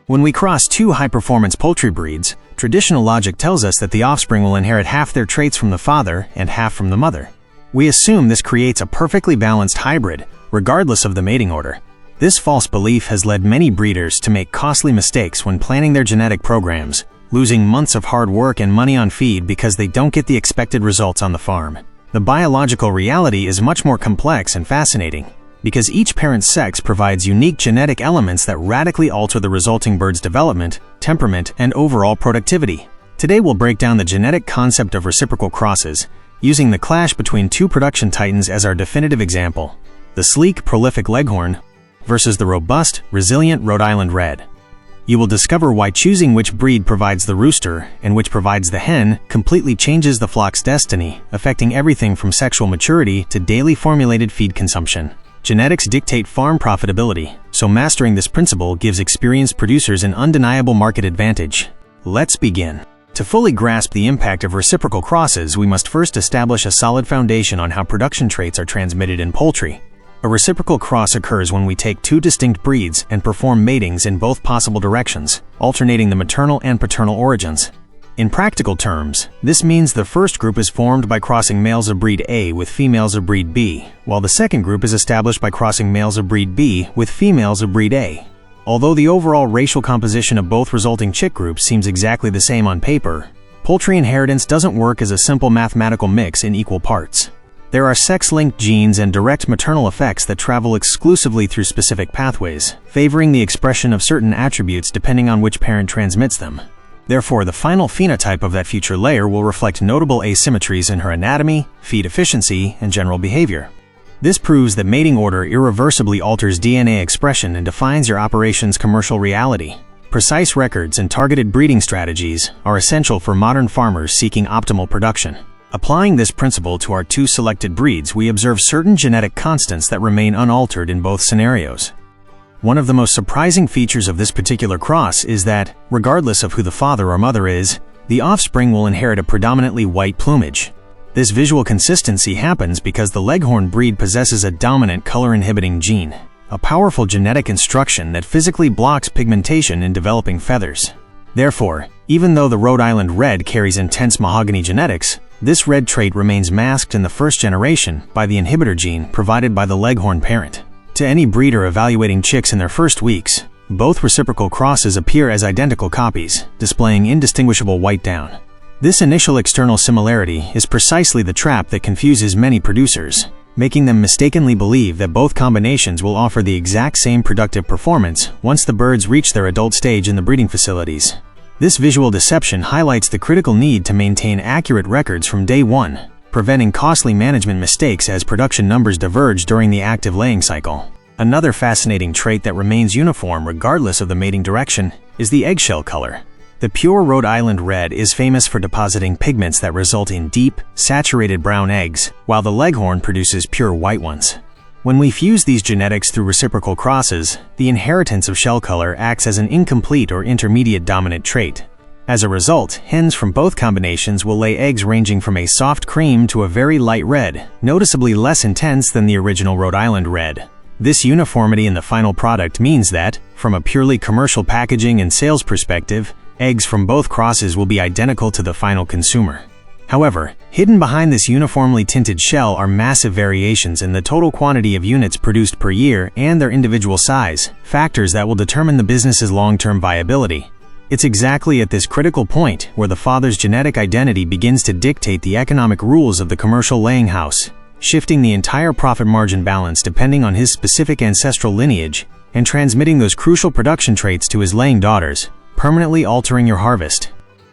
When we cross two high-performance poultry breeds, traditional logic tells us that the offspring will inherit half their traits from the father and half from the mother. We assume this creates a perfectly balanced hybrid, regardless of the mating order. This false belief has led many breeders to make costly mistakes when planning their genetic programs, losing months of hard work and money on feed because they don't get the expected results on the farm. The biological reality is much more complex and fascinating, because each parent's sex provides unique genetic elements that radically alter the resulting bird's development, temperament, and overall productivity. Today we'll break down the genetic concept of reciprocal crosses, using the clash between two production titans as our definitive example: the sleek, prolific Leghorn versus the robust, resilient Rhode Island Red. You will discover why choosing which breed provides the rooster and which provides the hen completely changes the flock's destiny, affecting everything from sexual maturity to daily formulated feed consumption. Genetics dictate farm profitability, so mastering this principle gives experienced producers an undeniable market advantage. Let's begin. To fully grasp the impact of reciprocal crosses, we must first establish a solid foundation on how production traits are transmitted in poultry. A reciprocal cross occurs when we take two distinct breeds and perform matings in both possible directions, alternating the maternal and paternal origins. In practical terms, this means the first group is formed by crossing males of breed A with females of breed B, while the second group is established by crossing males of breed B with females of breed A. Although the overall racial composition of both resulting chick groups seems exactly the same on paper, poultry inheritance doesn't work as a simple mathematical mix in equal parts. There are sex-linked genes and direct maternal effects that travel exclusively through specific pathways, favoring the expression of certain attributes depending on which parent transmits them. Therefore, the final phenotype of that future layer will reflect notable asymmetries in her anatomy, feed efficiency, and general behavior. This proves that mating order irreversibly alters DNA expression and defines your operation's commercial reality. Precise records and targeted breeding strategies are essential for modern farmers seeking optimal production. Applying this principle to our two selected breeds, we observe certain genetic constants that remain unaltered in both scenarios. One of the most surprising features of this particular cross is that, regardless of who the father or mother is, the offspring will inherit a predominantly white plumage. This visual consistency happens because the Leghorn breed possesses a dominant color-inhibiting gene, a powerful genetic instruction that physically blocks pigmentation in developing feathers. Therefore, even though the Rhode Island Red carries intense mahogany genetics, this red trait remains masked in the first generation by the inhibitor gene provided by the Leghorn parent. To any breeder evaluating chicks in their first weeks, both reciprocal crosses appear as identical copies, displaying indistinguishable white down. This initial external similarity is precisely the trap that confuses many producers, making them mistakenly believe that both combinations will offer the exact same productive performance once the birds reach their adult stage in the breeding facilities. This visual deception highlights the critical need to maintain accurate records from day one, preventing costly management mistakes as production numbers diverge during the active laying cycle. Another fascinating trait that remains uniform regardless of the mating direction is the eggshell color. The pure Rhode Island Red is famous for depositing pigments that result in deep, saturated brown eggs, while the Leghorn produces pure white ones. When we fuse these genetics through reciprocal crosses, the inheritance of shell color acts as an incomplete or intermediate dominant trait. As a result, hens from both combinations will lay eggs ranging from a soft cream to a very light red, noticeably less intense than the original Rhode Island Red. This uniformity in the final product means that, from a purely commercial packaging and sales perspective, eggs from both crosses will be identical to the final consumer. However, hidden behind this uniformly tinted shell are massive variations in the total quantity of units produced per year and their individual size, factors that will determine the business's long-term viability. It's exactly at this critical point where the father's genetic identity begins to dictate the economic rules of the commercial laying house, shifting the entire profit margin balance depending on his specific ancestral lineage and transmitting those crucial production traits to his laying daughters, permanently altering your harvest.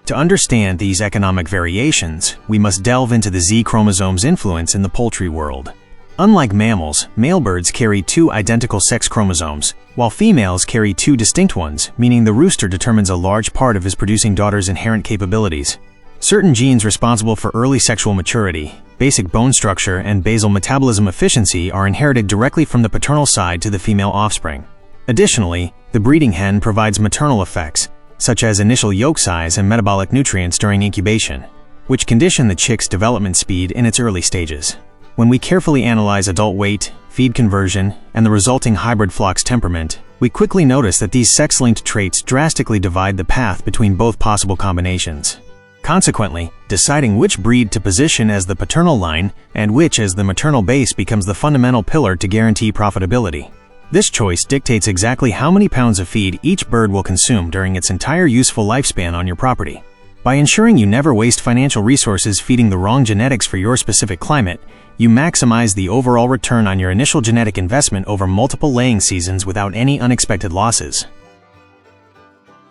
To understand these economic variations, we must delve into the Z chromosome's influence in the poultry world. Unlike mammals, male birds carry two identical sex chromosomes, while females carry two distinct ones, meaning the rooster determines a large part of his producing daughter's inherent capabilities. Certain genes responsible for early sexual maturity, basic bone structure, and basal metabolism efficiency are inherited directly from the paternal side to the female offspring. Additionally, the breeding hen provides maternal effects, such as initial yolk size and metabolic nutrients during incubation, which condition the chick's development speed in its early stages. When we carefully analyze adult weight, feed conversion, and the resulting hybrid flock's temperament, We quickly notice that these sex-linked traits drastically divide the path between both possible combinations. Consequently, deciding which breed to position as the paternal line and which as the maternal base becomes the fundamental pillar to guarantee profitability. This choice dictates exactly how many pounds of feed each bird will consume during its entire useful lifespan on your property. By ensuring you never waste financial resources feeding the wrong genetics for your specific climate, you maximize the overall return on your initial genetic investment over multiple laying seasons without any unexpected losses.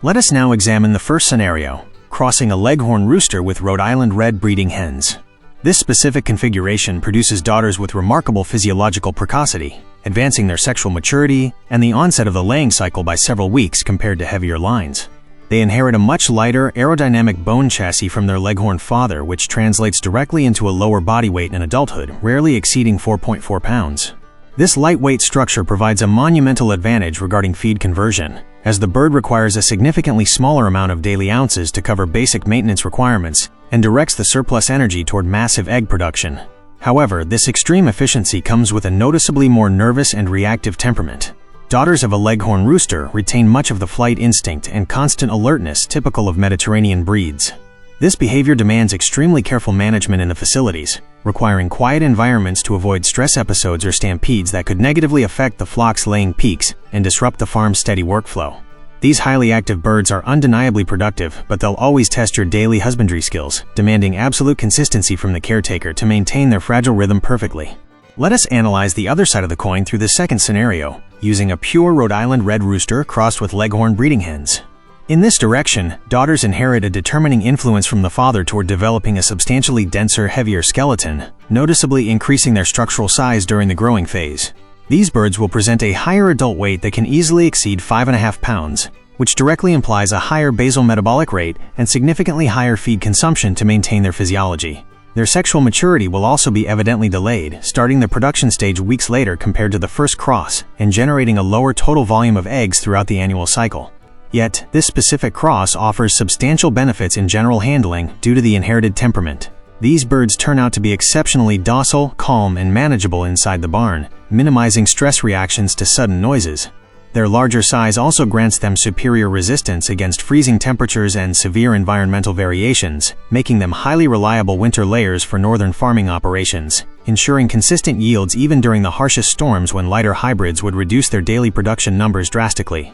Let us now examine the first scenario, crossing a Leghorn rooster with Rhode Island Red breeding hens. This specific configuration produces daughters with remarkable physiological precocity, advancing their sexual maturity and the onset of the laying cycle by several weeks compared to heavier lines. They inherit a much lighter, aerodynamic bone chassis from their Leghorn father, which translates directly into a lower body weight in adulthood, rarely exceeding 4.4 pounds. This lightweight structure provides a monumental advantage regarding feed conversion, as the bird requires a significantly smaller amount of daily ounces to cover basic maintenance requirements and directs the surplus energy toward massive egg production. However, this extreme efficiency comes with a noticeably more nervous and reactive temperament. Daughters of a Leghorn rooster retain much of the flight instinct and constant alertness typical of Mediterranean breeds. This behavior demands extremely careful management in the facilities, requiring quiet environments to avoid stress episodes or stampedes that could negatively affect the flock's laying peaks and disrupt the farm's steady workflow. These highly active birds are undeniably productive, but they'll always test your daily husbandry skills, demanding absolute consistency from the caretaker to maintain their fragile rhythm perfectly. Let us analyze the other side of the coin through the second scenario, using a pure Rhode Island Red rooster crossed with Leghorn breeding hens. In this direction, daughters inherit a determining influence from the father toward developing a substantially denser, heavier skeleton, noticeably increasing their structural size during the growing phase. These birds will present a higher adult weight that can easily exceed 5.5 pounds, which directly implies a higher basal metabolic rate and significantly higher feed consumption to maintain their physiology. Their sexual maturity will also be evidently delayed, starting the production stage weeks later compared to the first cross and generating a lower total volume of eggs throughout the annual cycle. Yet, this specific cross offers substantial benefits in general handling due to the inherited temperament. These birds turn out to be exceptionally docile, calm, and manageable inside the barn, minimizing stress reactions to sudden noises. Their larger size also grants them superior resistance against freezing temperatures and severe environmental variations, making them highly reliable winter layers for northern farming operations, ensuring consistent yields even during the harshest storms when lighter hybrids would reduce their daily production numbers drastically.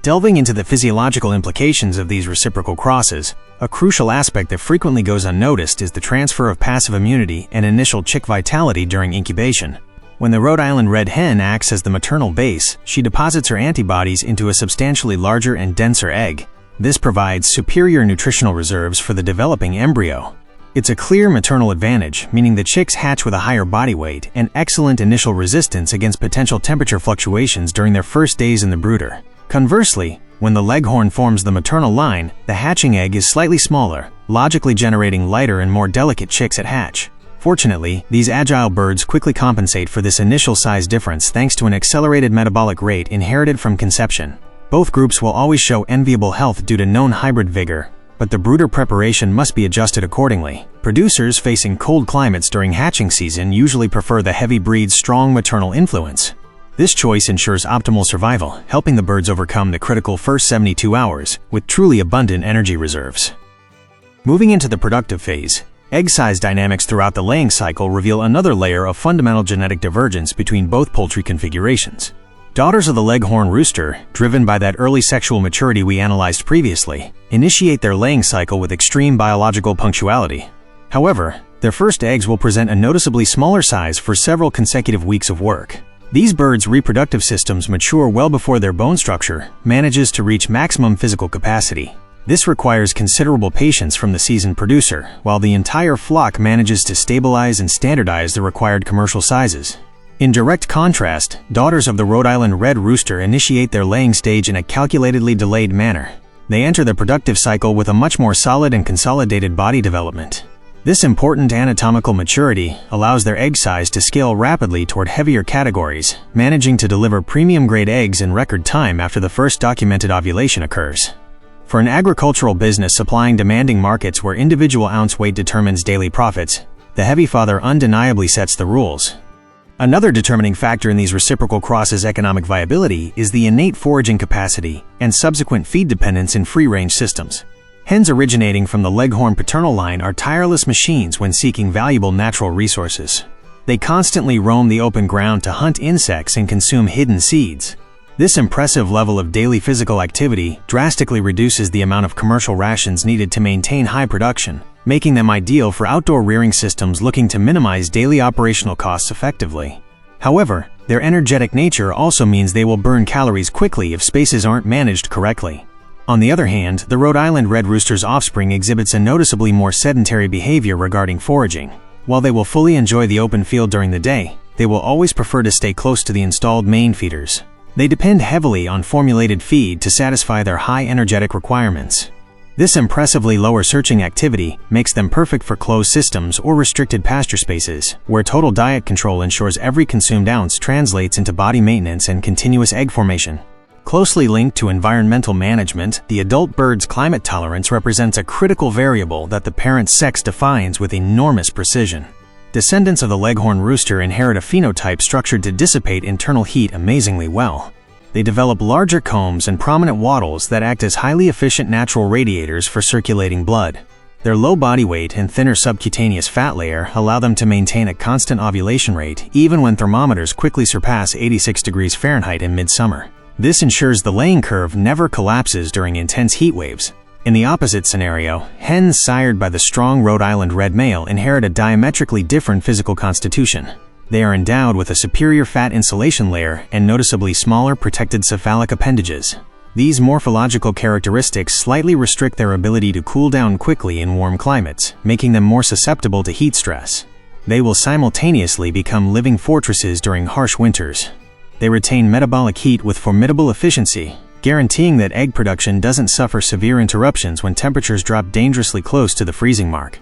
Delving into the physiological implications of these reciprocal crosses, a crucial aspect that frequently goes unnoticed is the transfer of passive immunity and initial chick vitality during incubation. When the Rhode Island Red hen acts as the maternal base, she deposits her antibodies into a substantially larger and denser egg. This provides superior nutritional reserves for the developing embryo. It's a clear maternal advantage, meaning the chicks hatch with a higher body weight and excellent initial resistance against potential temperature fluctuations during their first days in the brooder. Conversely, when the Leghorn forms the maternal line, the hatching egg is slightly smaller, logically generating lighter and more delicate chicks at hatch. Fortunately, these agile birds quickly compensate for this initial size difference thanks to an accelerated metabolic rate inherited from conception. Both groups will always show enviable health due to known hybrid vigor, but the brooder preparation must be adjusted accordingly. Producers facing cold climates during hatching season usually prefer the heavy breed's strong maternal influence. This choice ensures optimal survival, helping the birds overcome the critical first 72 hours with truly abundant energy reserves. Moving into the productive phase, egg size dynamics throughout the laying cycle reveal another layer of fundamental genetic divergence between both poultry configurations. Daughters of the Leghorn rooster, driven by that early sexual maturity we analyzed previously, initiate their laying cycle with extreme biological punctuality. However, their first eggs will present a noticeably smaller size for several consecutive weeks of work. These birds' reproductive systems mature well before their bone structure manages to reach maximum physical capacity. This requires considerable patience from the seasoned producer, while the entire flock manages to stabilize and standardize the required commercial sizes. In direct contrast, daughters of the Rhode Island Red rooster initiate their laying stage in a calculatedly delayed manner. They enter the productive cycle with a much more solid and consolidated body development. This important anatomical maturity allows their egg size to scale rapidly toward heavier categories, managing to deliver premium-grade eggs in record time after the first documented ovulation occurs. For an agricultural business supplying demanding markets where individual ounce weight determines daily profits, the heavy father undeniably sets the rules. Another determining factor in these reciprocal crosses' economic viability is the innate foraging capacity and subsequent feed dependence in free-range systems. Hens originating from the Leghorn paternal line are tireless machines when seeking valuable natural resources. They constantly roam the open ground to hunt insects and consume hidden seeds. This impressive level of daily physical activity drastically reduces the amount of commercial rations needed to maintain high production, making them ideal for outdoor rearing systems looking to minimize daily operational costs effectively. However, their energetic nature also means they will burn calories quickly if spaces aren't managed correctly. On the other hand, the Rhode Island Red rooster's offspring exhibits a noticeably more sedentary behavior regarding foraging. While they will fully enjoy the open field during the day, they will always prefer to stay close to the installed main feeders. They depend heavily on formulated feed to satisfy their high energetic requirements. This impressively lower searching activity makes them perfect for closed systems or restricted pasture spaces, where total diet control ensures every consumed ounce translates into body maintenance and continuous egg formation. Closely linked to environmental management, the adult bird's climate tolerance represents a critical variable that the parent's sex defines with enormous precision. Descendants of the Leghorn rooster inherit a phenotype structured to dissipate internal heat amazingly well. They develop larger combs and prominent wattles that act as highly efficient natural radiators for circulating blood. Their low body weight and thinner subcutaneous fat layer allow them to maintain a constant ovulation rate even when thermometers quickly surpass 86 degrees Fahrenheit in midsummer. This ensures the laying curve never collapses during intense heat waves. In the opposite scenario, hens sired by the strong Rhode Island Red male inherit a diametrically different physical constitution. They are endowed with a superior fat insulation layer and noticeably smaller protected cephalic appendages. These morphological characteristics slightly restrict their ability to cool down quickly in warm climates, making them more susceptible to heat stress. They will simultaneously become living fortresses during harsh winters. They retain metabolic heat with formidable efficiency, guaranteeing that egg production doesn't suffer severe interruptions when temperatures drop dangerously close to the freezing mark.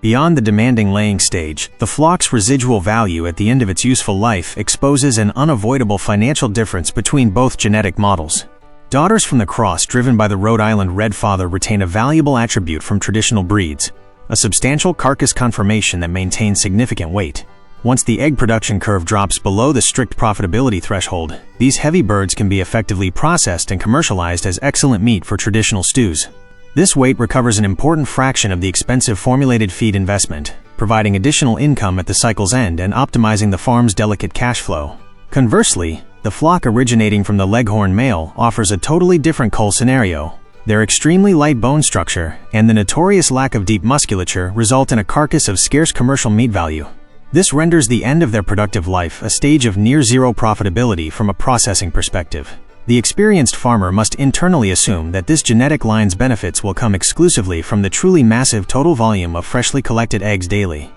Beyond the demanding laying stage, the flock's residual value at the end of its useful life exposes an unavoidable financial difference between both genetic models. Daughters from the cross driven by the Rhode Island Red father retain a valuable attribute from traditional breeds, a substantial carcass conformation that maintains significant weight. Once the egg production curve drops below the strict profitability threshold, these heavy birds can be effectively processed and commercialized as excellent meat for traditional stews. This weight recovers an important fraction of the expensive formulated feed investment, providing additional income at the cycle's end and optimizing the farm's delicate cash flow. Conversely, the flock originating from the Leghorn male offers a totally different cull scenario. Their extremely light bone structure and the notorious lack of deep musculature result in a carcass of scarce commercial meat value. This renders the end of their productive life a stage of near-zero profitability from a processing perspective. The experienced farmer must internally assume that this genetic line's benefits will come exclusively from the truly massive total volume of freshly collected eggs daily.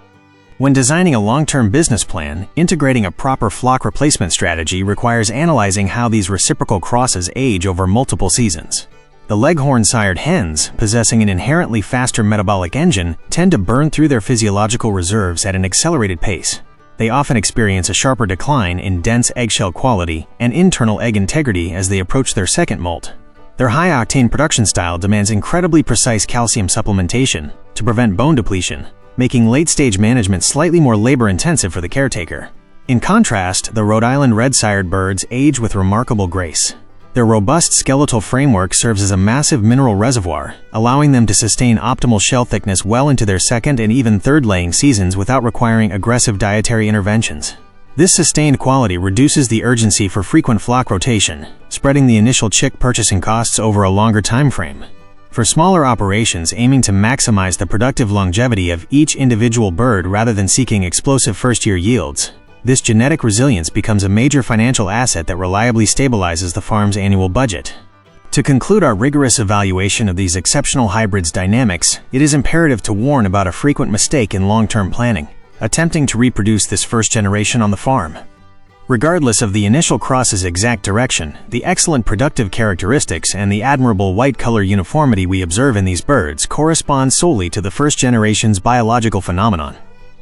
When designing a long-term business plan, integrating a proper flock replacement strategy requires analyzing how these reciprocal crosses age over multiple seasons. The Leghorn-sired hens, possessing an inherently faster metabolic engine, tend to burn through their physiological reserves at an accelerated pace. They often experience a sharper decline in dense eggshell quality and internal egg integrity as they approach their second molt. Their high-octane production style demands incredibly precise calcium supplementation to prevent bone depletion, making late-stage management slightly more labor-intensive for the caretaker. In contrast, the Rhode Island Red-sired birds age with remarkable grace. Their robust skeletal framework serves as a massive mineral reservoir, allowing them to sustain optimal shell thickness well into their second and even third laying seasons without requiring aggressive dietary interventions. This sustained quality reduces the urgency for frequent flock rotation, spreading the initial chick purchasing costs over a longer time frame. For smaller operations aiming to maximize the productive longevity of each individual bird rather than seeking explosive first-year yields, this genetic resilience becomes a major financial asset that reliably stabilizes the farm's annual budget. To conclude our rigorous evaluation of these exceptional hybrids' dynamics, it is imperative to warn about a frequent mistake in long-term planning, attempting to reproduce this first generation on the farm. Regardless of the initial cross's exact direction, the excellent productive characteristics and the admirable white color uniformity we observe in these birds correspond solely to the first generation's biological phenomenon.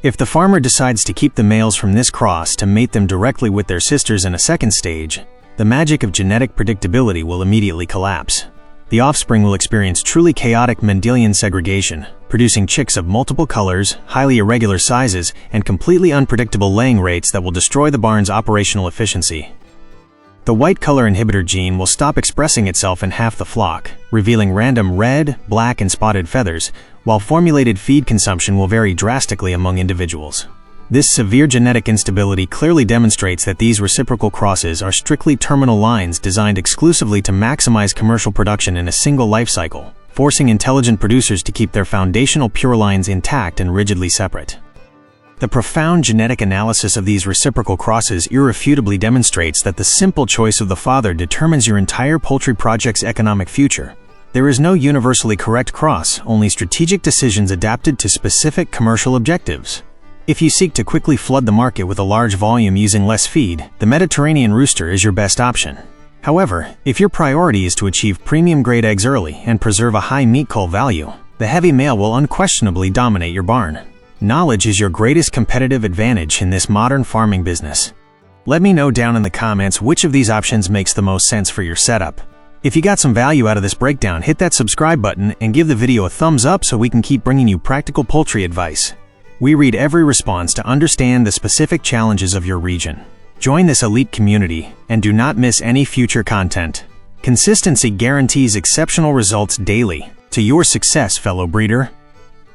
If the farmer decides to keep the males from this cross to mate them directly with their sisters in a second stage, the magic of genetic predictability will immediately collapse. The offspring will experience truly chaotic Mendelian segregation, producing chicks of multiple colors, highly irregular sizes, and completely unpredictable laying rates that will destroy the barn's operational efficiency. The white color inhibitor gene will stop expressing itself in half the flock, revealing random red, black, and spotted feathers, while formulated feed consumption will vary drastically among individuals. This severe genetic instability clearly demonstrates that these reciprocal crosses are strictly terminal lines designed exclusively to maximize commercial production in a single life cycle, forcing intelligent producers to keep their foundational pure lines intact and rigidly separate. The profound genetic analysis of these reciprocal crosses irrefutably demonstrates that the simple choice of the father determines your entire poultry project's economic future. There is no universally correct cross, only strategic decisions adapted to specific commercial objectives. If you seek to quickly flood the market with a large volume using less feed, the Mediterranean rooster is your best option. However, if your priority is to achieve premium-grade eggs early and preserve a high meat cull value, the heavy male will unquestionably dominate your barn. Knowledge is your greatest competitive advantage in this modern farming business. Let me know down in the comments which of these options makes the most sense for your setup. If you got some value out of this breakdown, hit that subscribe button and give the video a thumbs up so we can keep bringing you practical poultry advice. We read every response to understand the specific challenges of your region. Join this elite community and do not miss any future content. Consistency guarantees exceptional results daily. To your success, fellow breeder.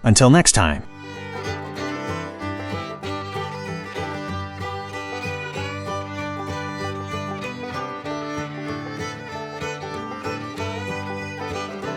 Until next time.